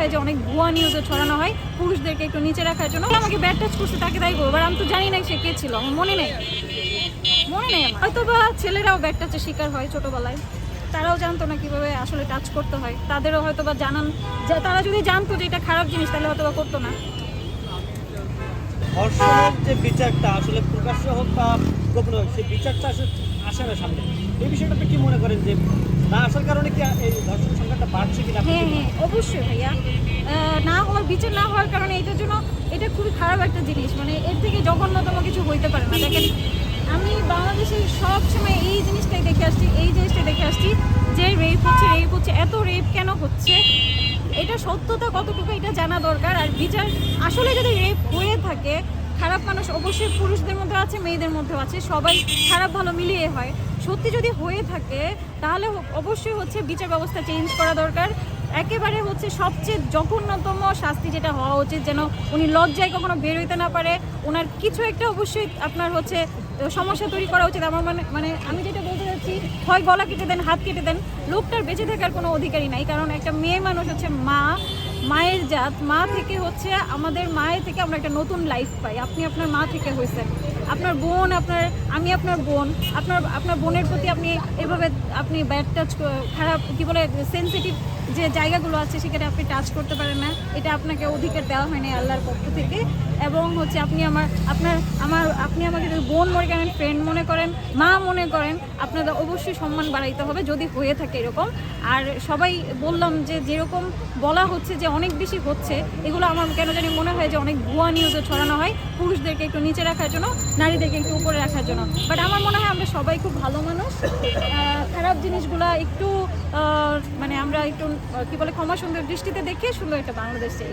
হয় যে অনেক ভুয়া নিউজও ছড়ানো হয় পুরুষদেরকে একটু নিচে রাখার জন্য। আমাকে ব্যাড টাচ করছে তাকে তাই করবো, আমি তো জানি না সে কে ছিল, আমার মনে নেই হয়তো বা ছেলেরাও ব্যাড টাচের শিকার হয় ছোটোবেলায়, তারাও জানতো না কিভাবে আসলে টাচ করতে হয়, তাদেরও হয়তো বা জানান যে তারা যদি জানতো যে এটা খারাপ জিনিস তাহলে হয়তো বা করতো না। ধর্ষণের যে বিচারটা আসলে প্রকাশ্য হোক বা গোপন হোক, সেই বিচারটা আসলে আসে না সামনে। এই বিষয়টা আপনি কি মনে করেন যে না আসার কারণে কি এই ধর্ষণ সংখ্যাটা বাড়ছে কিনা? হ্যাঁ অবশ্যই ভাইয়া, না হওয়ার বিচার না হওয়ার কারণে এটার জন্য এটা খুবই খারাপ একটা জিনিস, মানে এর থেকে জঘন্যতম কিছু হইতে পারে না। দেখেন আমি বাংলাদেশে সব সময় এই জিনিসটাই দেখে আসছি যে রেপ হচ্ছে, এত রেপ কেন হচ্ছে, এটা সত্যতা কতটুকু এটা জানা দরকার। আর বিচার আসলে যদি রেপ হয়ে থাকে, খারাপ মানুষ অবশ্যই পুরুষদের মধ্যে আছে, মেয়েদের মধ্যেও আছে, সবাই খারাপ ভালো মিলিয়ে হয়। সত্যি যদি হয়ে থাকে তাহলে অবশ্যই হচ্ছে বিচার ব্যবস্থা চেঞ্জ করা দরকার। একেবারে হচ্ছে সবচেয়ে জঘন্যতম শাস্তি যেটা হওয়া উচিত, যেন উনি লজ্জায় কখনো বের হইতে না পারে, ওনার কিছু একটা অবশ্যই আপনার হচ্ছে সমস্যা তৈরি করা উচিত। আমার মানে আমি যেটা বলতে চাচ্ছি, হয় গলা কেটে দেন, হাত কেটে দেন, লোকটার বেঁচে থাকার কোনো অধিকারই নাই। কারণ একটা মেয়ে মানুষ হচ্ছে মায়ের জাত, মা থেকে হচ্ছে আমাদের মায়ের থেকে আমরা একটা নতুন লাইফ পাই। আপনি আপনার মা থেকে হয়েছেন, আপনার বোন, আমি আপনার বোন, আপনার বোনের প্রতি আপনি এভাবে আপনি ব্যাড টাচ, খারাপ কি বলে সেনসিটিভ যে জায়গাগুলো আছে সেখানে আপনি টাচ করতে পারেন না, এটা আপনাকে অধিকার দেওয়া হয়নি আল্লাহর পক্ষ থেকে। এবং হচ্ছে আপনি আমাকে যদি বোন মনে করেন, ফ্রেন্ড মনে করেন, মা মনে করেন, আপনাদের অবশ্যই সম্মান বাড়াইতে হবে যদি হয়ে থাকে এরকম। আর সবাই বললাম যে যেরকম বলা হচ্ছে যে অনেক বেশি হচ্ছে, এগুলো আমার কেন জানি মনে হয় যে অনেক ভুয়া নিউজও ছড়ানো হয় পুরুষদেরকে একটু নিচে রাখার জন্য, নারীদেরকে একটু উপরে রাখার জন্য। বাট আমার মনে হয় আমরা সবাই খুব ভালো মানুষ, খারাপ জিনিসগুলা একটু মানে আমরা একটু কি বলে ক্ষমা সুন্দর দৃষ্টিতে দেখে সুন্দর একটা বাংলাদেশ চাই।